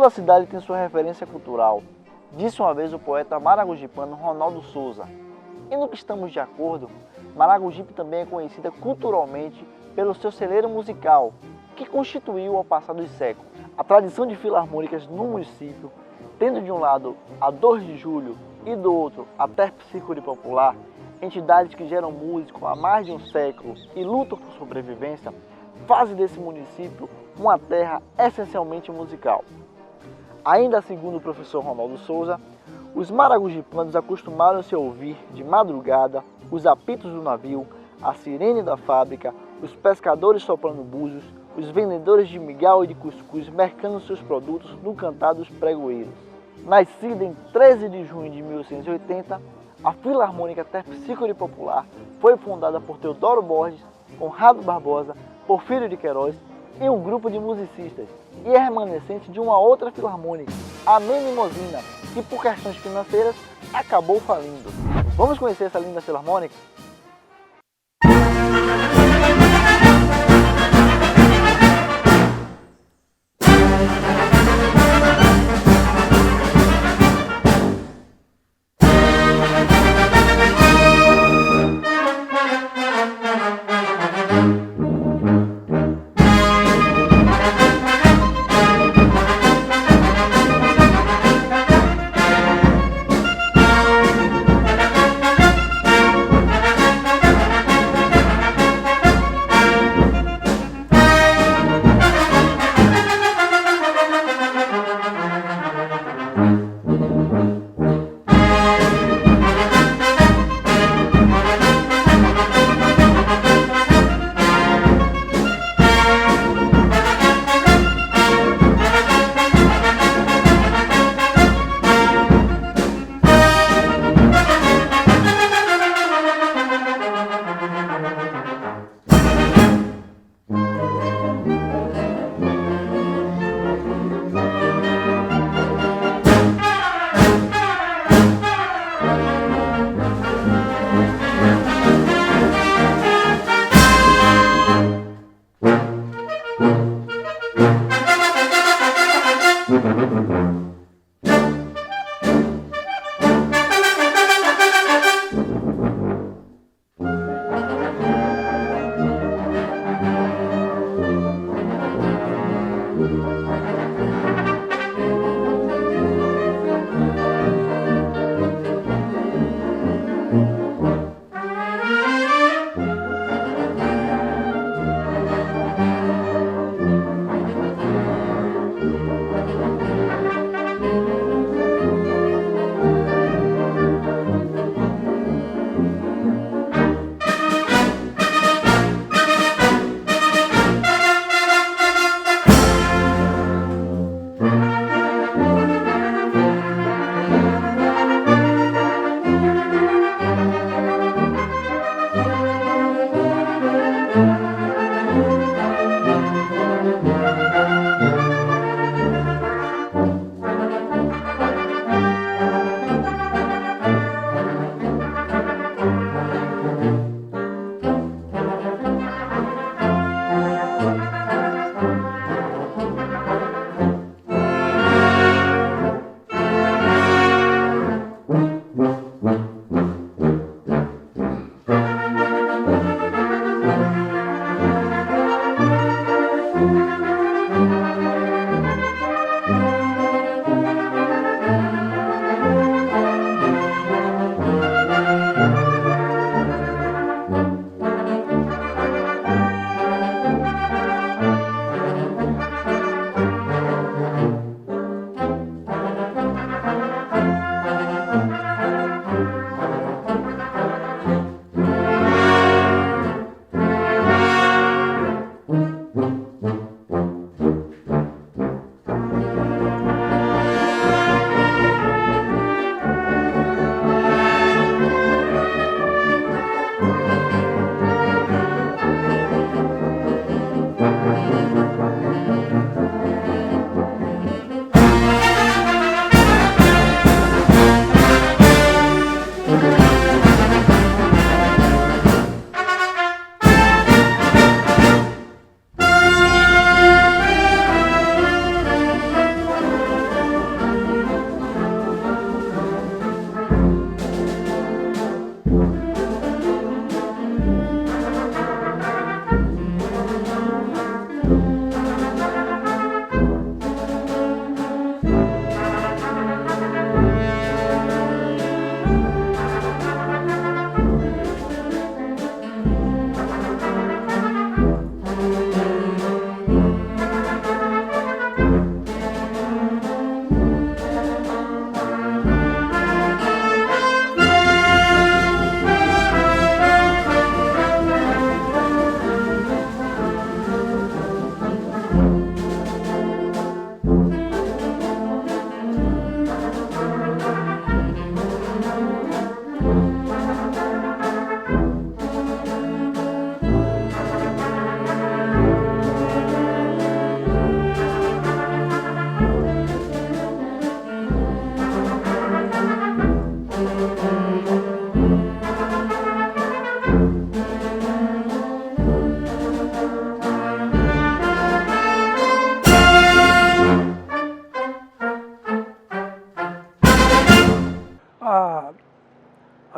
Toda cidade tem sua referência cultural, disse uma vez o poeta maragogipano Ronaldo Souza. E no que estamos de acordo, Maragogipe também é conhecida culturalmente pelo seu celeiro musical, que constituiu ao passar dos séculos. A tradição de filarmônicas no município, tendo de um lado a 2 de Julho e do outro a Terpsícore Popular, entidades que geram músico há mais de um século e lutam por sobrevivência, fazem desse município uma terra essencialmente musical. Ainda segundo o professor Ronaldo Souza, os maragogipanos acostumaram-se a ouvir de madrugada os apitos do navio, a sirene da fábrica, os pescadores soprando búzios, os vendedores de mingau e de cuscuz mercando seus produtos no cantar dos pregoeiros. Nascida em 13 de junho de 1880, a Filarmônica Terpsícore Popular foi fundada por Teodoro Borges, Conrado Barbosa, Porfírio de Queiroz e um grupo de musicistas, e é remanescente de uma outra filarmônica, a Menimosina, que por questões financeiras acabou falindo. Vamos conhecer essa linda filarmônica?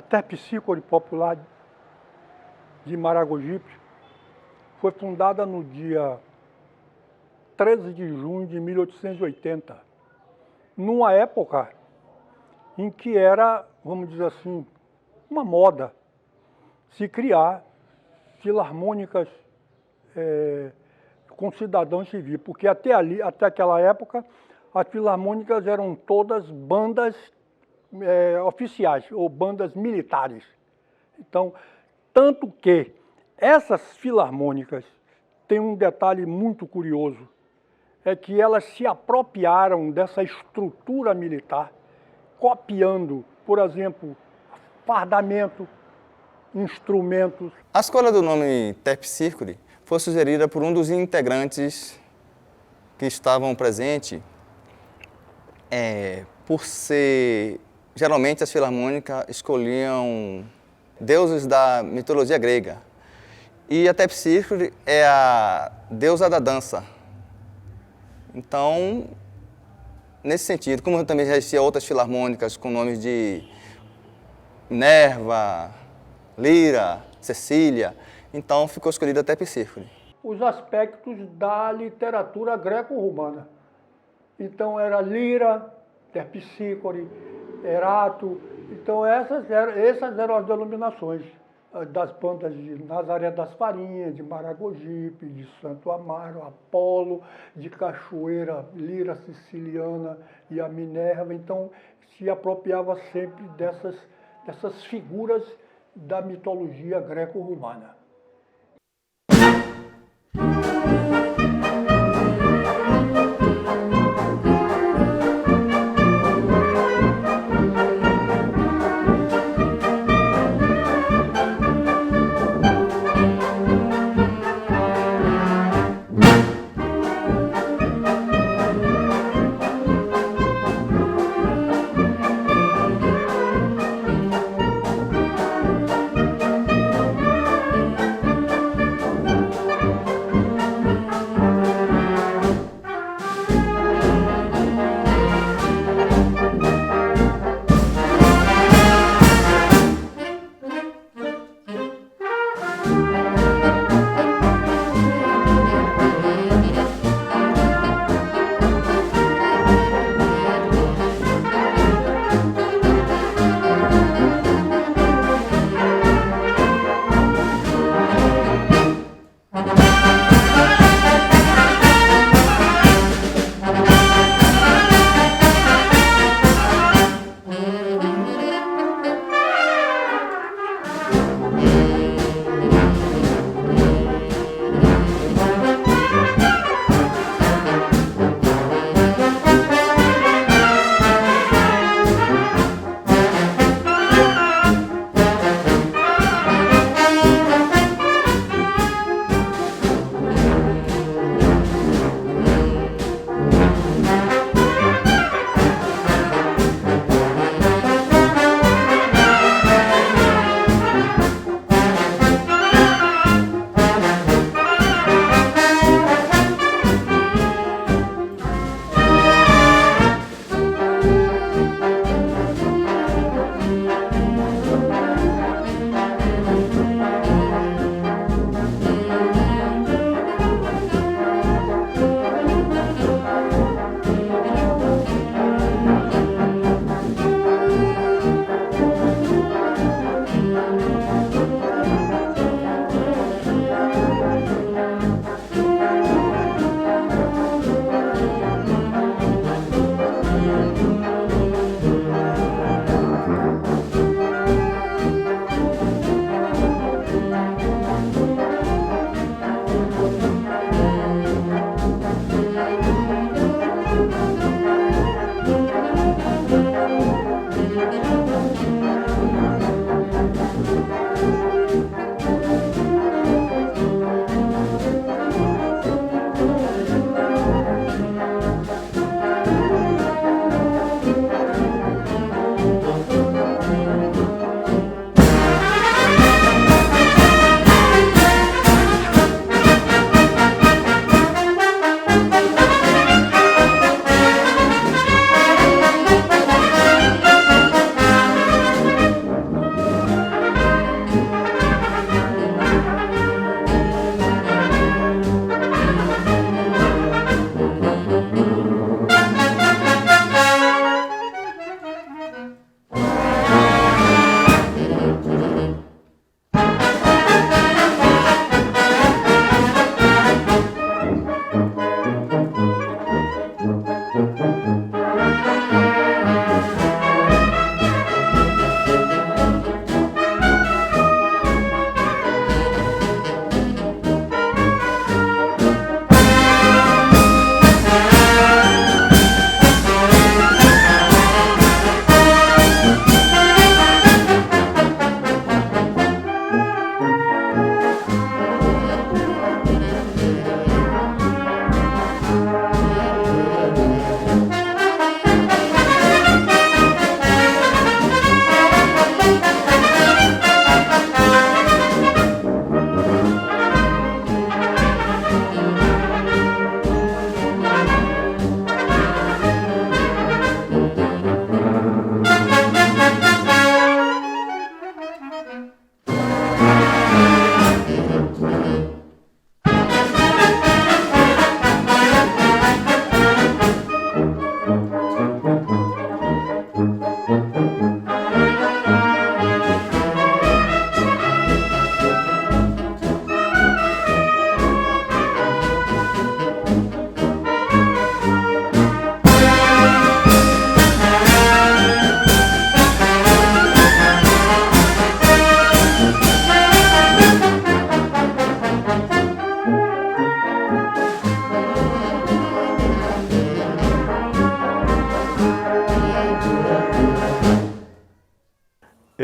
Terpsícore Popular de Maragogipe foi fundada no dia 13 de junho de 1880, numa época em que era, vamos dizer assim, uma moda se criar filarmônicas com cidadãos civis, porque até aquela época, as filarmônicas eram todas bandas oficiais ou bandas militares. Então, tanto que essas filarmônicas têm um detalhe muito curioso, é que elas se apropriaram dessa estrutura militar, copiando, por exemplo, fardamento, instrumentos. A escolha do nome Terpsícore foi sugerida por um dos integrantes que estavam presentes, por ser, geralmente as filarmônicas escolhiam deuses da mitologia grega. E a Terpsícore é a deusa da dança. Então, nesse sentido, como também já existiam outras filarmônicas com nomes de Minerva, Lira, Cecília, então ficou escolhida a Terpsícore. Os aspectos da literatura greco-romana. Então era Lira, Terpsícore, Erato. Então essas eram as denominações das bandas de Nazaré das Farinhas, de Maragogipe, de Santo Amaro, Apolo, de Cachoeira, Lira Siciliana e a Minerva. Então se apropriava sempre dessas figuras da mitologia greco-romana.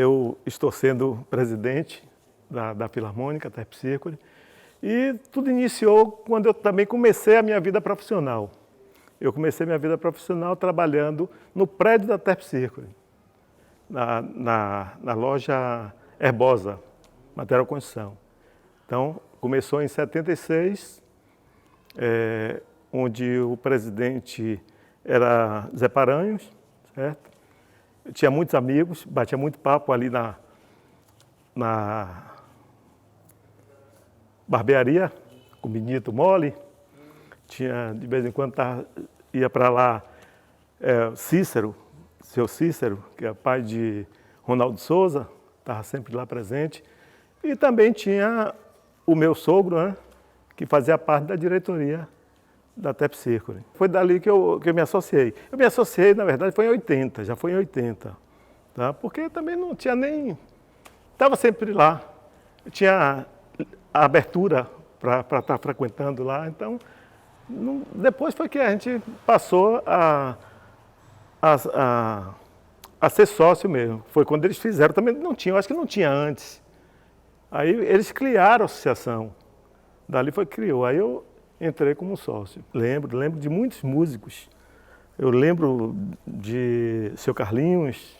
eu estou sendo presidente da Filarmônica Terpsícore, e tudo iniciou quando eu também comecei a minha vida profissional. Eu comecei minha vida profissional trabalhando no prédio da Terpsícore, na loja Herbosa, Material Construção. Então, começou em 76, onde o presidente era Zé Paranhos, certo? Eu tinha muitos amigos, batia muito papo ali na barbearia, com o Benito Mole. Tinha, de vez em quando, ia para lá Cícero, seu Cícero, que é pai de Ronaldo Souza, estava sempre lá presente. E também tinha o meu sogro, né, que fazia parte da diretoria da Terpsícore. Foi dali que eu me associei. Eu me associei, na verdade, foi em 80, já foi em 80. Tá? Porque também não tinha nem... Estava sempre lá. Eu tinha a abertura para estar frequentando lá, então... Depois foi que a gente passou a ser sócio mesmo. Foi quando eles fizeram, também não tinha, eu acho que não tinha antes. Aí eles criaram a associação. Dali foi que criou. Aí eu entrei como sócio. Lembro de muitos músicos. Eu lembro de seu Carlinhos,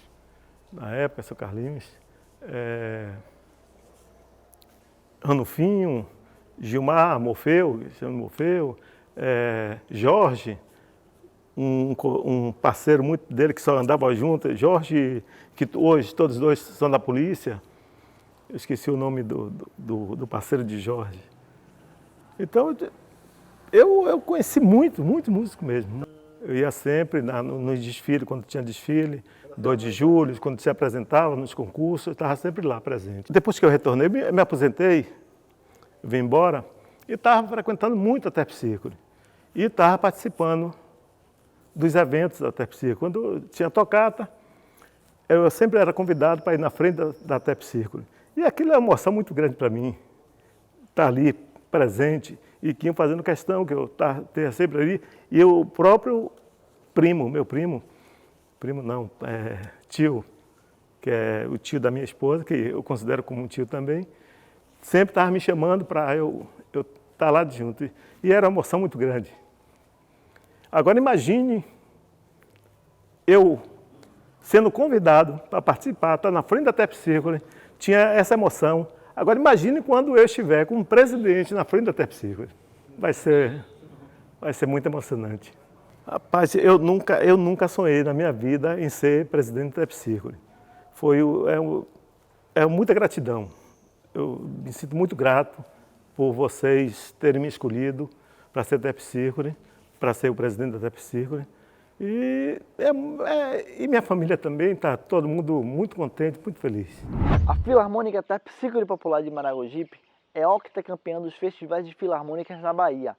na época, seu Carlinhos, Ranulfinho, Gilmar Morfeu, Jorge, um parceiro muito dele que só andava junto, Jorge, que hoje todos dois são da polícia. Eu esqueci o nome do parceiro de Jorge. Então, eu conheci muito músico mesmo. Eu ia sempre nos desfiles, quando tinha desfile, 2 de julho, quando se apresentava nos concursos, eu estava sempre lá presente. Depois que eu retornei, me aposentei, vim embora, e estava frequentando muito a Terpsícore. E estava participando dos eventos da Terpsícore. Quando tinha tocata, eu sempre era convidado para ir na frente da Terpsícore. E aquilo é uma emoção muito grande para mim, estar ali presente, e que iam fazendo questão que eu esteja sempre ali. E o próprio primo, meu primo não, tio, que é o tio da minha esposa, que eu considero como um tio também, sempre estava me chamando para eu estar lá junto. E era uma emoção muito grande. Agora imagine eu sendo convidado para participar, estar na frente da Terpsícore, tinha essa emoção. Agora imagine quando eu estiver com um presidente na frente da Terpsícore. Vai ser muito emocionante. Rapaz, eu nunca sonhei na minha vida em ser presidente da Terpsícore. É muita gratidão. Eu me sinto muito grato por vocês terem me escolhido para ser Terpsícore, para ser o presidente da Terpsícore. E minha família também está todo mundo muito contente, muito feliz. A Filarmônica Terpsícore Popular de Maragogipe é octacampeã dos festivais de filarmônicas na Bahia,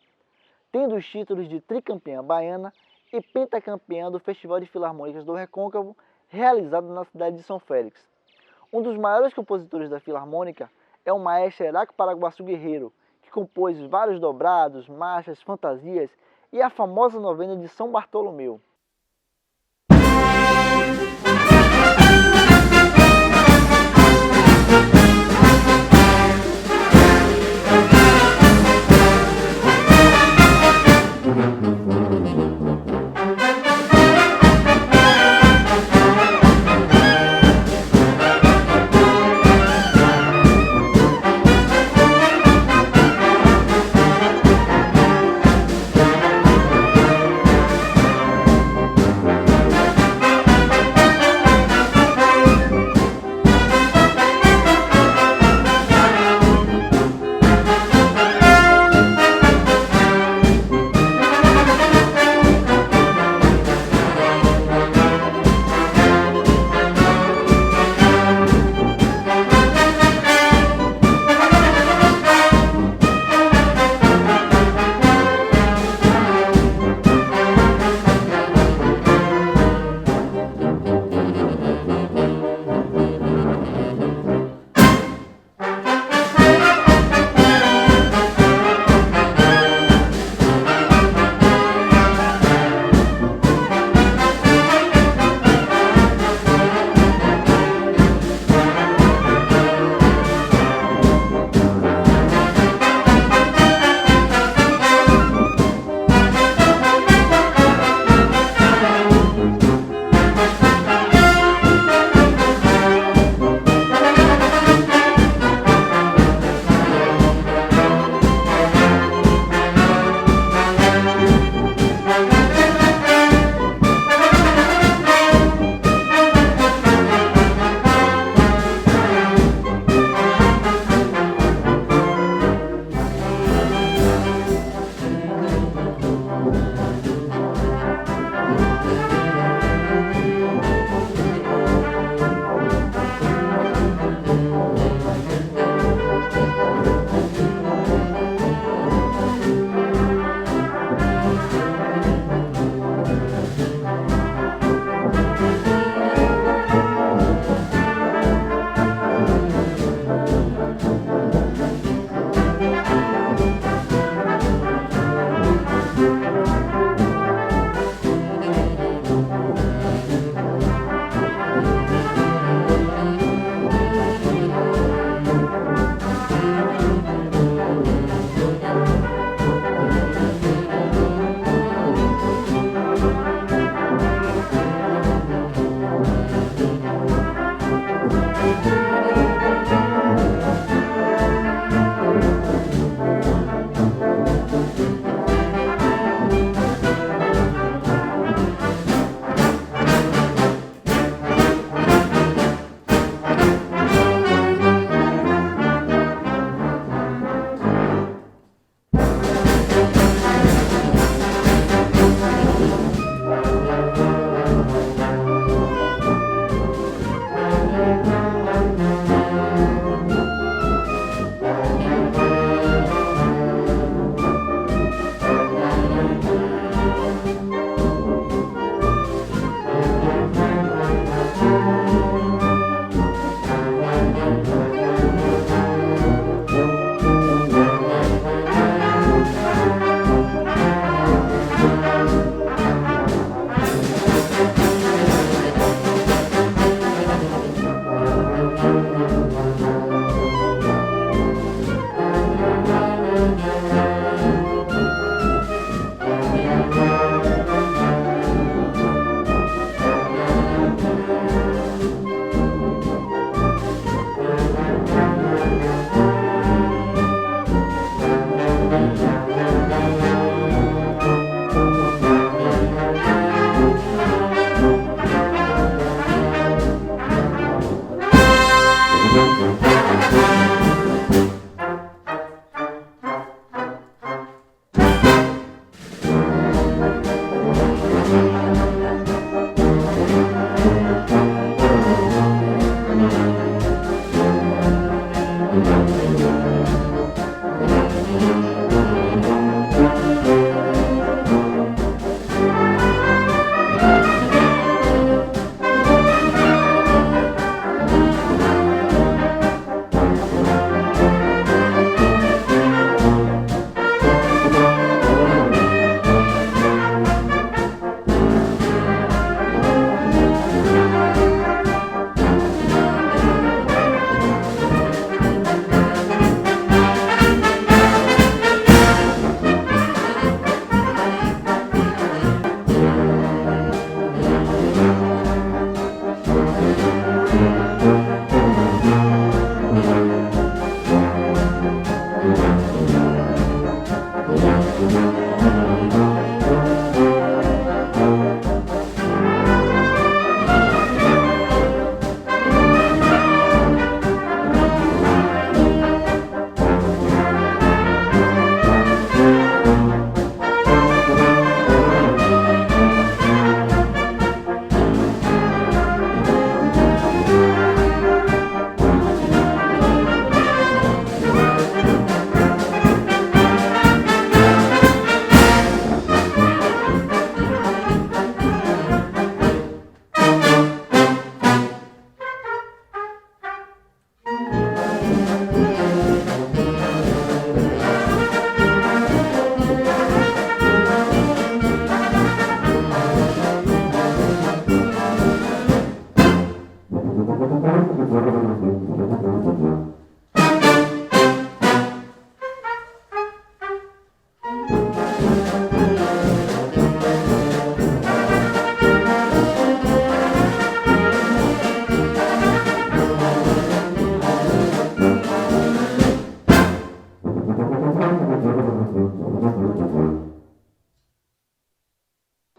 tendo os títulos de tricampeã baiana e pentacampeã do Festival de Filarmônicas do Recôncavo, realizado na cidade de São Félix. Um dos maiores compositores da Filarmônica é o maestro Heráclito Paraguaçu Guerreiro, que compôs vários dobrados, marchas, fantasias e a famosa novena de São Bartolomeu.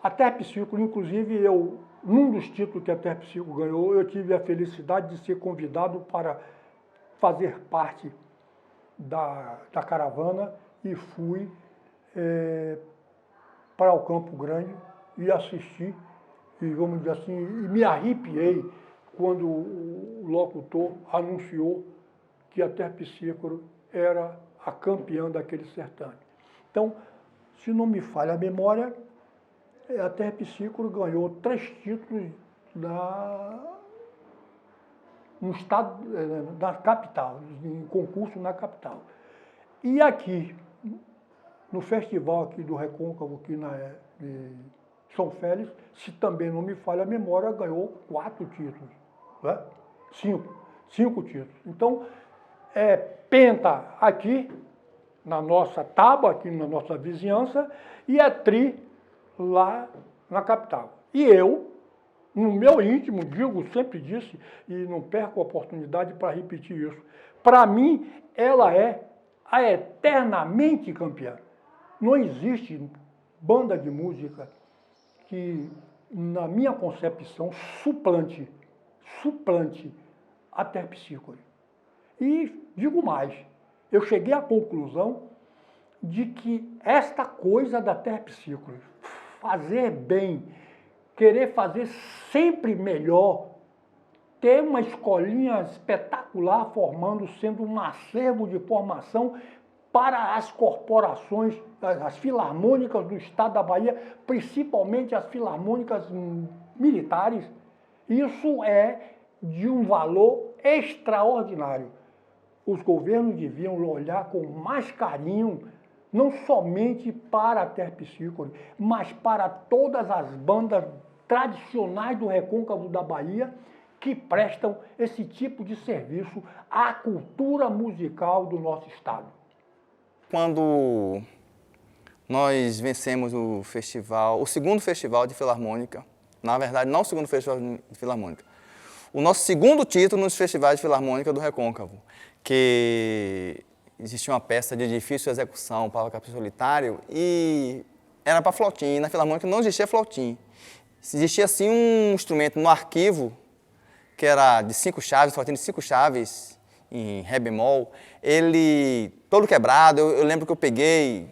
A Terpsícola, inclusive, num dos títulos que a Terpsícola ganhou, eu tive a felicidade de ser convidado para fazer parte da caravana e fui para o Campo Grande e assisti, e vamos dizer assim, e me arrepiei quando o locutor anunciou que a Terpsícola era a campeã daquele certame. Então, se não me falha a memória, a Terpsícola ganhou 3 títulos no estado, na capital, em concurso na capital. E aqui, no festival aqui do Recôncavo, aqui de São Félix, se também não me falha a memória, ganhou 4 títulos, né? 5 títulos. Então, é penta aqui, na nossa tábua, aqui na nossa vizinhança, e é tri lá na capital. E eu, no meu íntimo, sempre disse, e não perco a oportunidade para repetir isso, para mim, ela é a eternamente campeã. Não existe banda de música que, na minha concepção, suplante a Terpsícola. E digo mais, eu cheguei à conclusão de que esta coisa da Terpsícola, fazer bem, querer fazer sempre melhor, ter uma escolinha espetacular formando, sendo um acervo de formação para as corporações, as filarmônicas do estado da Bahia, principalmente as filarmônicas militares, isso é de um valor extraordinário. Os governos deviam olhar com mais carinho, não somente para a Terpsícola, mas para todas as bandas tradicionais do Recôncavo da Bahia que prestam esse tipo de serviço à cultura musical do nosso estado. Quando nós vencemos o festival, o segundo festival de filarmônica, na verdade não o segundo festival de filarmônica, o nosso segundo título nos festivais de filarmônica do Recôncavo, que existia uma peça de difícil execução para o Capricho Solitário e era para flautim. Na filarmônica não existia flautim. Existia sim um instrumento no arquivo que era de 5 chaves, flautim de 5 chaves em ré bemol. Ele todo quebrado, eu lembro que eu peguei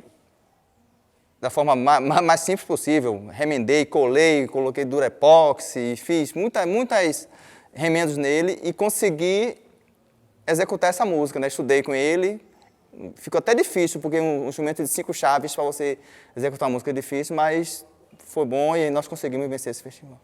da forma mais simples possível, remendei, colei, coloquei durepox, fiz muitas remendos nele e consegui executar essa música, né? Estudei com ele, ficou até difícil, porque um instrumento de 5 chaves para você executar uma música é difícil, mas foi bom e nós conseguimos vencer esse festival.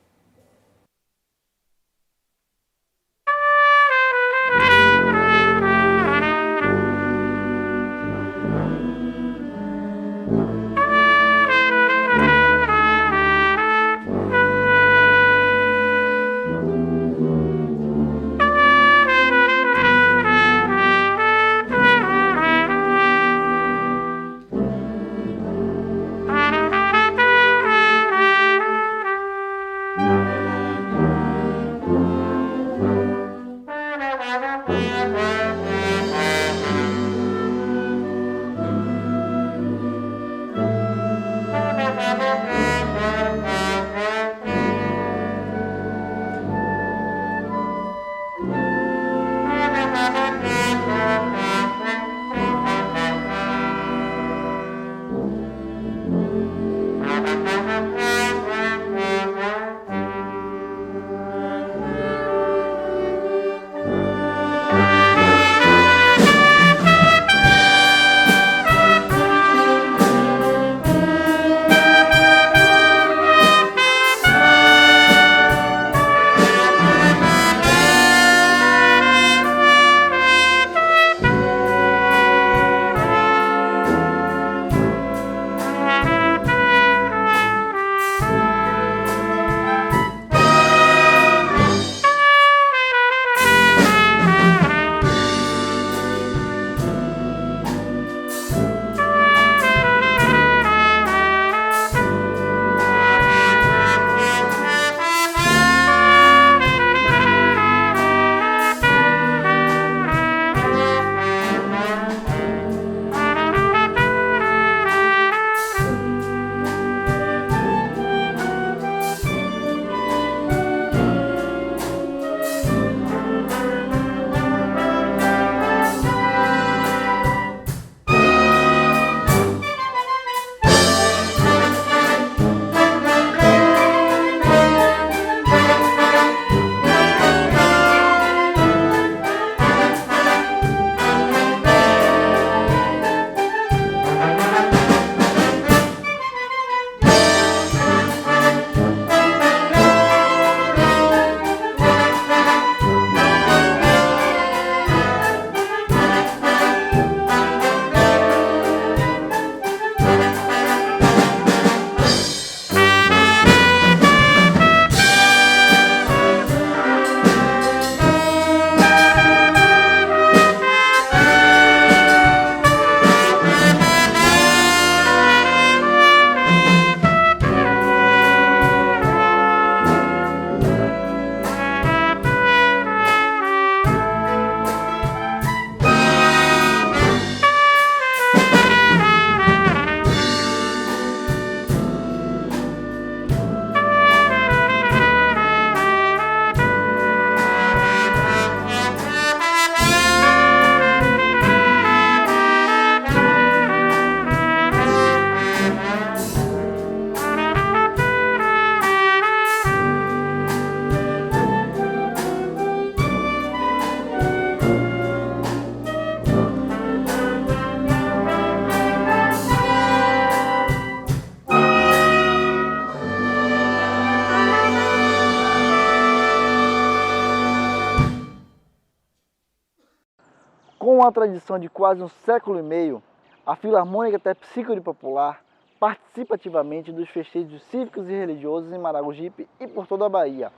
Com uma tradição de quase um século e meio, a Filarmônica Terpsícore Popular participa ativamente dos festejos cívicos e religiosos em Maragogipe e por toda a Bahia,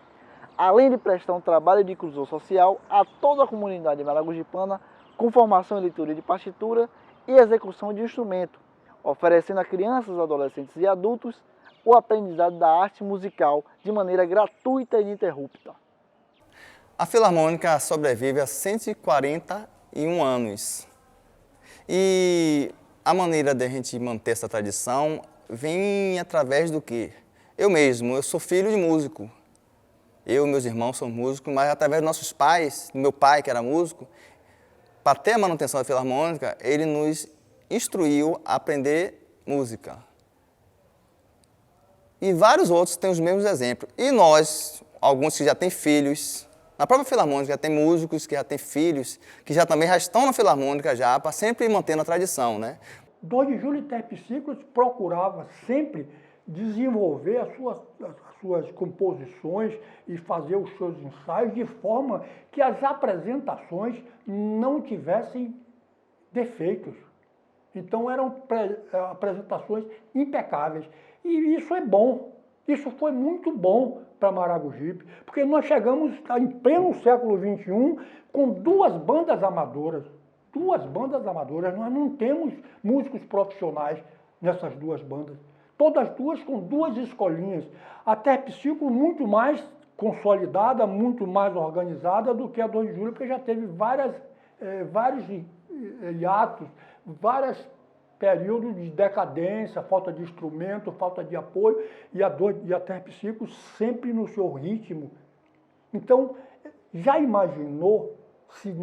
além de prestar um trabalho de inclusão social a toda a comunidade maragogipana com formação em leitura de partitura e execução de instrumento, oferecendo a crianças, adolescentes e adultos o aprendizado da arte musical de maneira gratuita e ininterrupta. A Filarmônica sobrevive há 141 anos. E a maneira de a gente manter essa tradição vem através do quê? Eu sou filho de músico. Eu e meus irmãos somos músicos, mas através dos nossos pais, do meu pai que era músico, para ter a manutenção da Filarmônica, ele nos instruiu a aprender música. E vários outros têm os mesmos exemplos. E nós, alguns que já têm filhos, na própria Filarmônica já tem músicos que já têm filhos, que também já estão na Filarmônica já, para sempre mantendo a tradição, né? 2 de Julho Terpsícoros procurava sempre desenvolver as suas composições e fazer os seus ensaios de forma que as apresentações não tivessem defeitos. Então eram apresentações impecáveis. E isso é bom, isso foi muito bom para Maragogipe, porque nós chegamos em pleno século XXI com 2 bandas amadoras. 2 bandas amadoras, nós não temos músicos profissionais nessas 2 bandas. Todas 2 com 2 escolinhas. A Terpsícoros muito mais consolidada, muito mais organizada do que a 2 de Julho, porque já teve vários hiatos, vários períodos de decadência, falta de instrumento, falta de apoio, e a Terpsícoros sempre no seu ritmo. Então, já imaginou se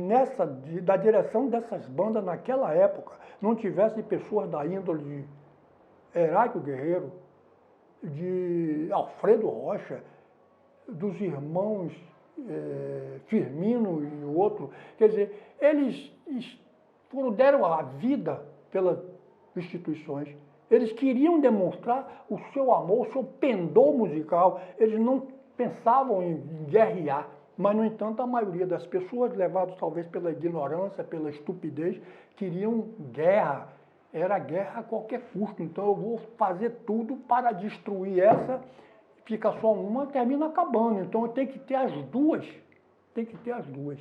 da direção dessas bandas naquela época não tivesse pessoas da índole de Heraclio Guerreiro, de Alfredo Rocha, dos irmãos Firmino e o outro? Quer dizer, eles deram a vida pelas instituições. Eles queriam demonstrar o seu amor, o seu pendor musical. Eles não pensavam em guerrear. Mas, no entanto, a maioria das pessoas, levadas talvez pela ignorância, pela estupidez, queriam guerra. Era guerra a qualquer custo. Então, eu vou fazer tudo para destruir essa, fica só uma, termina acabando. Então, tem que ter as duas. Tem que ter as duas.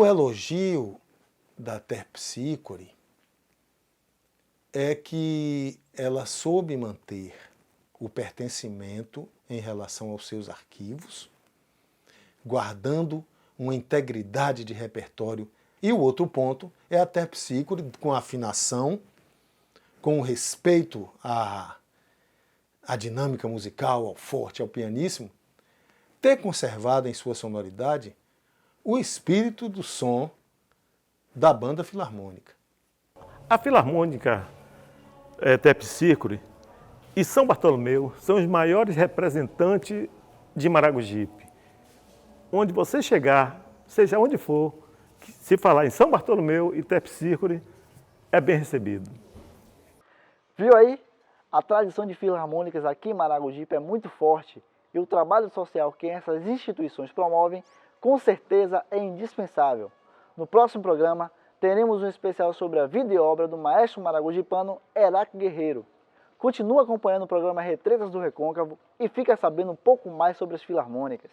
O elogio da Terpsícore é que ela soube manter o pertencimento em relação aos seus arquivos, guardando uma integridade de repertório. E o outro ponto é a Terpsícore, com afinação, com respeito à dinâmica musical, ao forte, ao pianíssimo, ter conservado em sua sonoridade o espírito do som da banda filarmônica. A Filarmônica Terpsícore e São Bartolomeu são os maiores representantes de Maragogipe. Onde você chegar, seja onde for, se falar em São Bartolomeu e Terpsícore, é bem recebido. Viu aí? A tradição de filarmônicas aqui em Maragogipe é muito forte e o trabalho social que essas instituições promovem, com certeza é indispensável. No próximo programa, teremos um especial sobre a vida e obra do maestro maragogipano Heráclito Guerreiro. Continua acompanhando o programa Retretas do Recôncavo e fica sabendo um pouco mais sobre as filarmônicas.